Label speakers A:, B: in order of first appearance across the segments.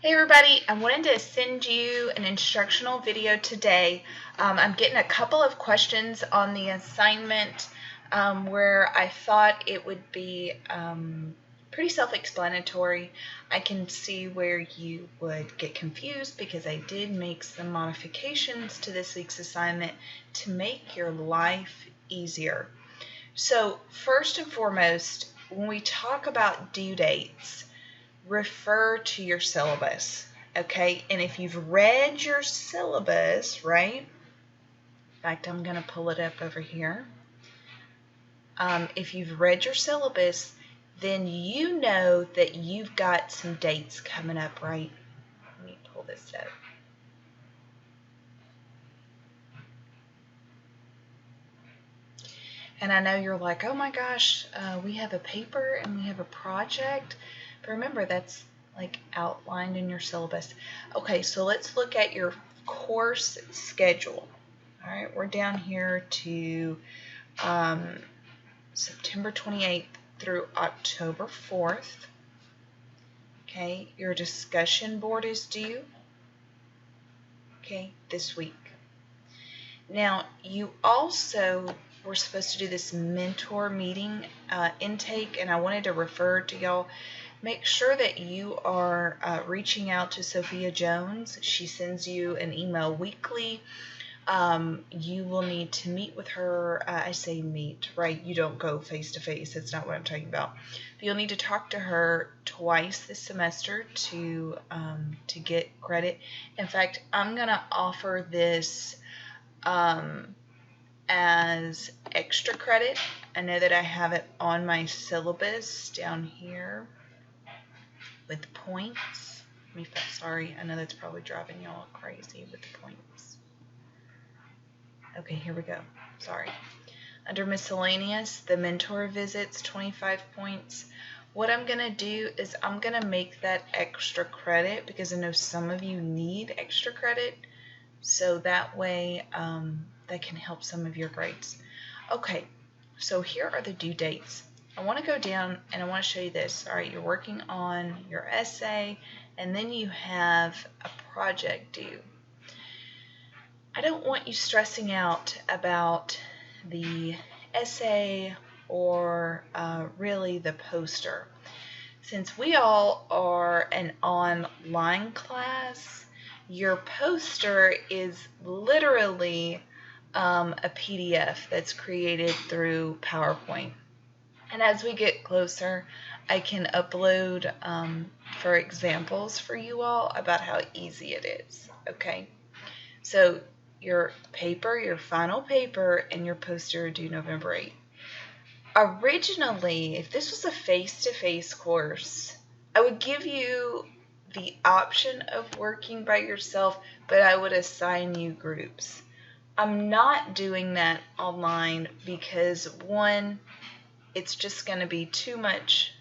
A: Hey everybody, I wanted to send you an instructional video today. I'm getting a couple of questions on the assignment where I thought it would be pretty self-explanatory. I can see where you would get confused because I did make some modifications to this week's assignment to make your life easier. So first and foremost, when we talk about due dates, refer to your syllabus, okay? And if you've read your syllabus, right? In fact, I'm going to pull it up over here. If you've read your syllabus, then you know that you've got some dates coming up, right? Let me pull this up. And I know you're like, oh my gosh, we have a paper and we have a project. But remember, that's like outlined in your syllabus. Okay, so let's look at your course schedule. All right, we're down here to September 28th through October 4th. Okay, your discussion board is due, okay, this week. Now, you also were supposed to do this mentor meeting intake, and I wanted to refer to y'all. Make sure that you are reaching out to Sophia Jones. She sends you an email weekly. You will need to meet with her. I say meet, right? You don't go face to face. That's not what I'm talking about. But you'll need to talk to her twice this semester to get credit. In fact, I'm gonna offer this as extra credit. I know that I have it on my syllabus down here with points. Sorry, I know that's probably driving y'all crazy with the points. Okay, here we go. Sorry. Under miscellaneous, the mentor visits, 25 points. What I'm going to do is I'm going to make that extra credit because I know some of you need extra credit. So that way that can help some of your grades. Okay, so here are the due dates. I want to go down and I want to show you this. All right, you're working on your essay and then you have a project due. I don't want you stressing out about the essay or really the poster. Since we all are an online class, your poster is literally a PDF that's created through PowerPoint. And as we get closer, I can upload for examples for you all about how easy it is, okay? So your paper, your final paper, and your poster are due November 8th. Originally, if this was a face-to-face course, I would give you the option of working by yourself, but I would assign you groups. I'm not doing that online because, one, it's just going to be too much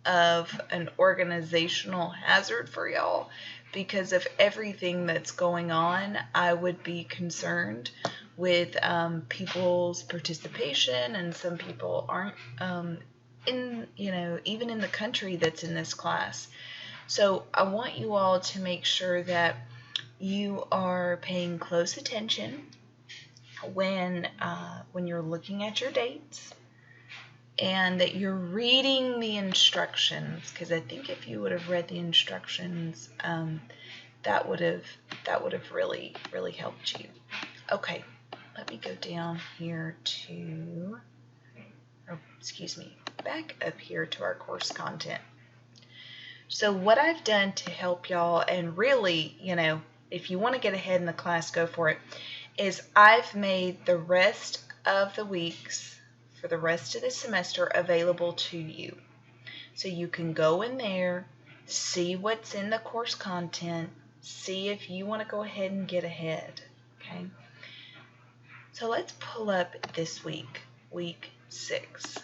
A: of an organizational hazard for y'all. Because of everything that's going on, I would be concerned with people's participation, and some people aren't even in the country that's in this class. So I want you all to make sure that you are paying close attention when you're looking at your dates, and that you're reading the instructions, because I think if you would have read the instructions, that would have really helped you. Okay, let me go down here to, back up here to our course content. So what I've done to help y'all, and really, if you want to get ahead in the class, go for it, is I've made the rest of the weeks for the rest of the semester available to you. So you can go in there, see what's in the course content, see if you want to go ahead and get ahead, okay? So let's pull up this week, week 6.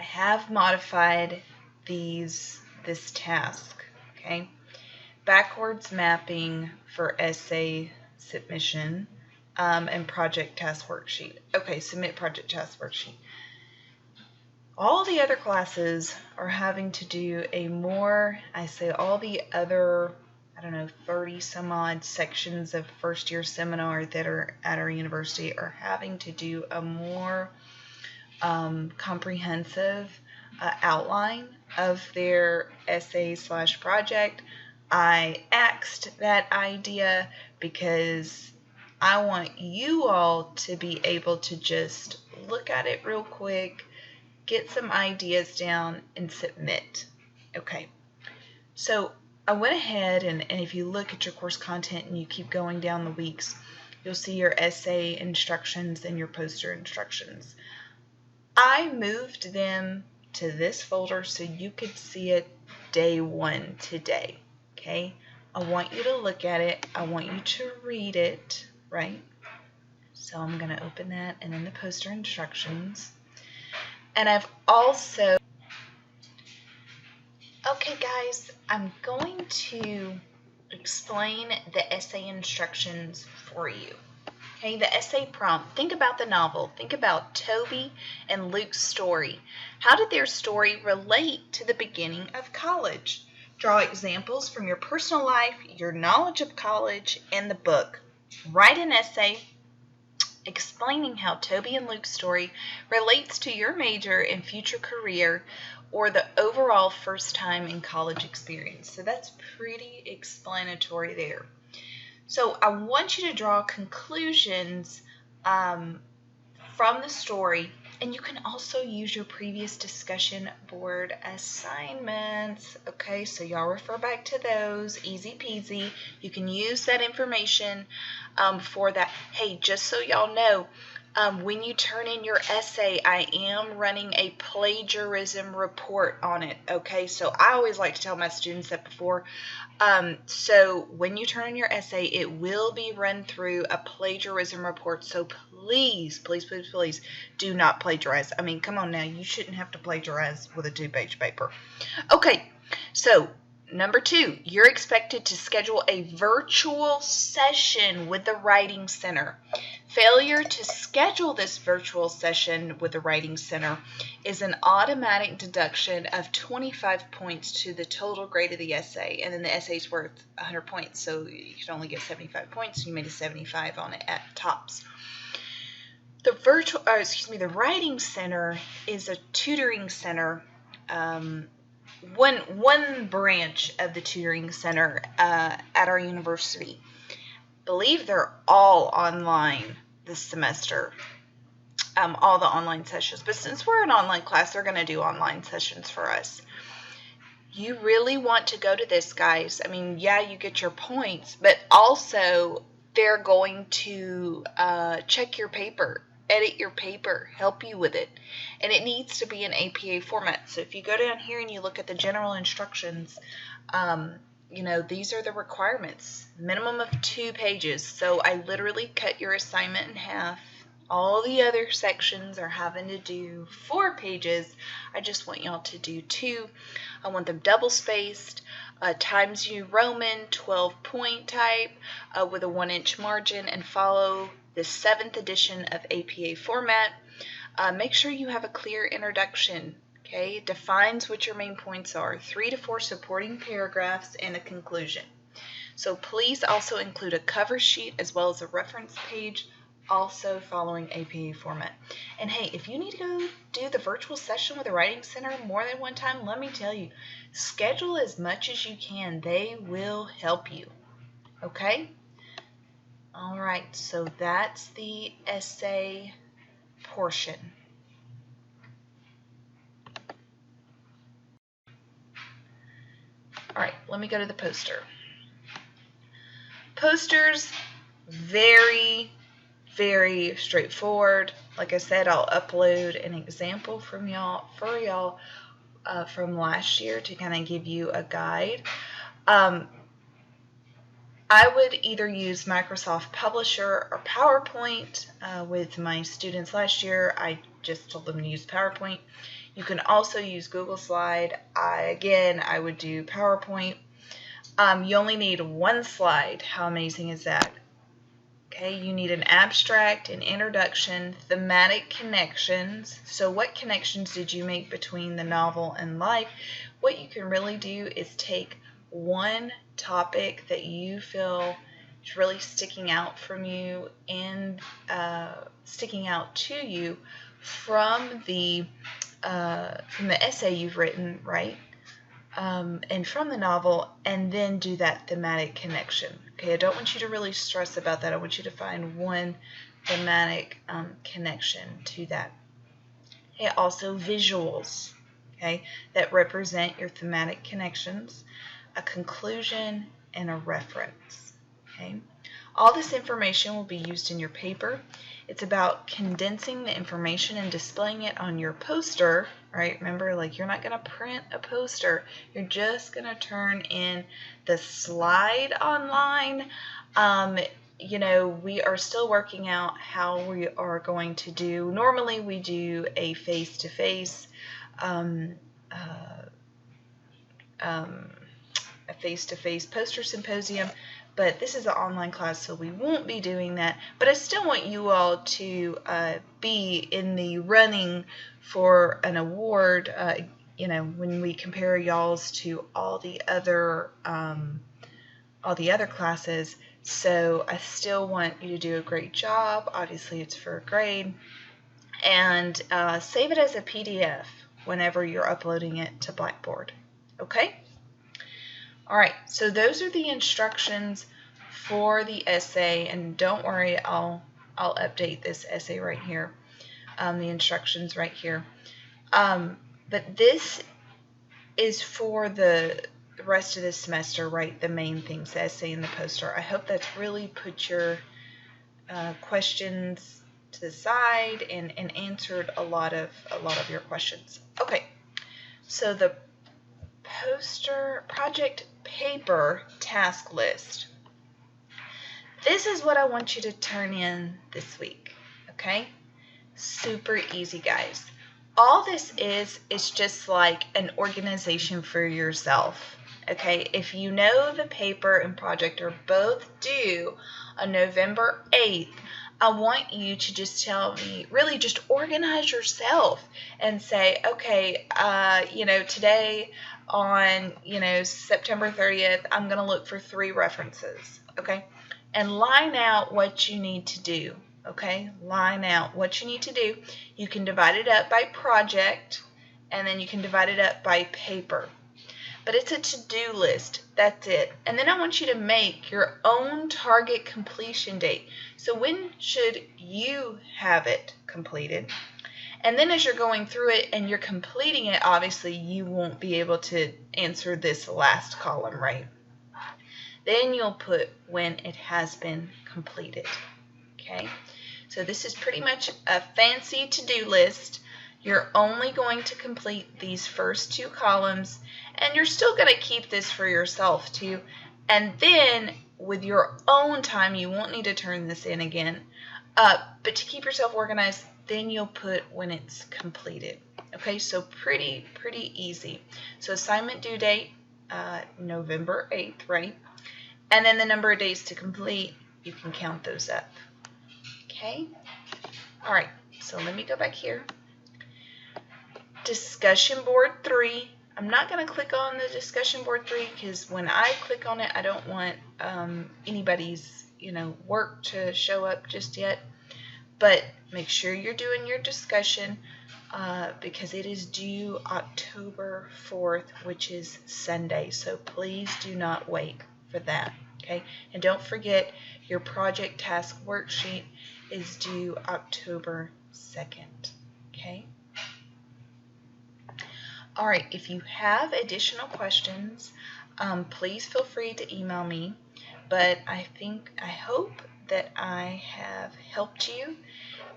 A: I have modified this task, okay? Backwards mapping for essay submission. And project task worksheet. Okay, submit project task worksheet. All the other classes are having to do a more, I say all the other, I don't know, 30 some odd sections of first year seminar that are at our university are having to do a more comprehensive outline of their essay/project. I axed that idea because I want you all to be able to just look at it real quick, get some ideas down, and submit. Okay, so I went ahead and if you look at your course content and you keep going down the weeks, you'll see your essay instructions and your poster instructions. I moved them to this folder so you could see it day one today. Okay, I want you to look at it. I want you to read it, right? So I'm going to open that and then the poster instructions. And I've also, okay guys, I'm going to explain the essay instructions for you. Okay, the essay prompt. Think about the novel. Think about Toby and Luke's story. How did their story relate to the beginning of college? Draw examples from your personal life, your knowledge of college, and the book. Write an essay explaining how Toby and Luke's story relates to your major and future career or the overall first time in college experience. So that's pretty explanatory there. So I want you to draw conclusions from the story, and you can also use your previous discussion board assignments. Okay, so y'all refer back to those, easy peasy. You can use that information for that. Hey, just so y'all know, when you turn in your essay, I am running a plagiarism report on it, okay? So I always like to tell my students that before. So when you turn in your essay, it will be run through a plagiarism report. So please, please, please, please do not plagiarize. I mean, come on now. You shouldn't have to plagiarize with a 2-page paper. Okay, so number 2, you're expected to schedule a virtual session with the Writing Center. Failure to schedule this virtual session with the Writing Center is an automatic deduction of 25 points to the total grade of the essay, and then the essay is worth 100 points, so you can only get 75 points. You made a 75 on it at tops. The Writing Center is a tutoring center. One branch of the tutoring center at our university. Believe they're all online this semester, all the online sessions. But since we're an online class, they're going to do online sessions for us. You really want to go to this, guys. I mean, yeah, you get your points, but also they're going to check your paper, edit your paper, help you with it. And it needs to be in APA format. So if you go down here and you look at the general instructions, you know, these are the requirements. Minimum of 2 pages. So I literally cut your assignment in half. All the other sections are having to do 4 pages. I just want y'all to do 2. I want them double spaced, Times New Roman, 12-point type, with a 1-inch margin, and follow the 7th edition of APA format. Make sure you have a clear introduction. Okay, it defines what your main points are, 3 to 4 supporting paragraphs, and a conclusion. So please also include a cover sheet as well as a reference page, also following APA format. And hey, if you need to go do the virtual session with the Writing Center more than one time, let me tell you, schedule as much as you can. They will help you. Okay? All right, so that's the essay portion. All right, let me go to the poster. Posters, very, very straightforward. Like I said, I'll upload an example from y'all from last year to kind of give you a guide. I would either use Microsoft Publisher or PowerPoint. With my students last year, I just told them to use PowerPoint. You can also use Google Slide. I would do PowerPoint. You only need 1 slide. How amazing is that? Okay, you need an abstract, an introduction, thematic connections. So what connections did you make between the novel and life? What you can really do is take one topic that you feel is really sticking out from you and sticking out to you from the essay you've written, right? And from the novel, and then do that thematic connection. Okay, I don't want you to really stress about that. I want you to find one thematic connection to that. Okay, also visuals, okay, that represent your thematic connections, a conclusion, and a reference. Okay, all this information will be used in your paper. It's about condensing the information and displaying it on your poster, right? Remember, like, you're not going to print a poster. You're just going to turn in the slide online. You know, we are still working out how we are going to do. Normally, we do a face-to-face poster symposium, but this is an online class, so we won't be doing that. But I still want you all to be in the running for an award, you know, when we compare y'all's to all the other classes. So I still want you to do a great job. Obviously, it's for a grade. And save it as a PDF whenever you're uploading it to Blackboard. Okay? All right, so those are the instructions for the essay, and don't worry, I'll update this essay right here, the instructions right here. But this is for the rest of the semester, right? The main things, the essay and the poster. I hope that's really put your questions to the side and answered a lot of your questions. Okay, so the poster project paper task list. This is what I want you to turn in this week, okay? Super easy, guys. All this is just like an organization for yourself, okay? If you know the paper and project are both due on November 8th, I want you to just tell me, really just organize yourself and say, okay, you know, today on, you know, September 30th, I'm going to look for 3 references, okay? And line out what you need to do, okay? Line out what you need to do. You can divide it up by project, and then you can divide it up by paper. But it's a to-do list. That's it. And then I want you to make your own target completion date. So when should you have it completed? And then as you're going through it and you're completing it, obviously you won't be able to answer this last column, right? Then you'll put when it has been completed. Okay? So this is pretty much a fancy to-do list. You're only going to complete these first 2 columns, and you're still going to keep this for yourself too. And then with your own time, you won't need to turn this in again. But to keep yourself organized, then you'll put when it's completed. Okay, so pretty easy. So assignment due date, November 8th, right? And then the number of days to complete, you can count those up. Okay? All right, so let me go back here. Discussion board 3. I'm not going to click on the discussion board 3 because when I click on it, I don't want anybody's, you know, work to show up just yet. But make sure you're doing your discussion because it is due October 4th, which is Sunday. So please do not wait for that. Okay? And don't forget your project task worksheet is due October 2nd. Okay? All right, if you have additional questions, please feel free to email me. But I hope that I have helped you,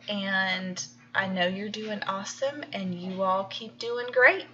A: and I know you're doing awesome, and you all keep doing great.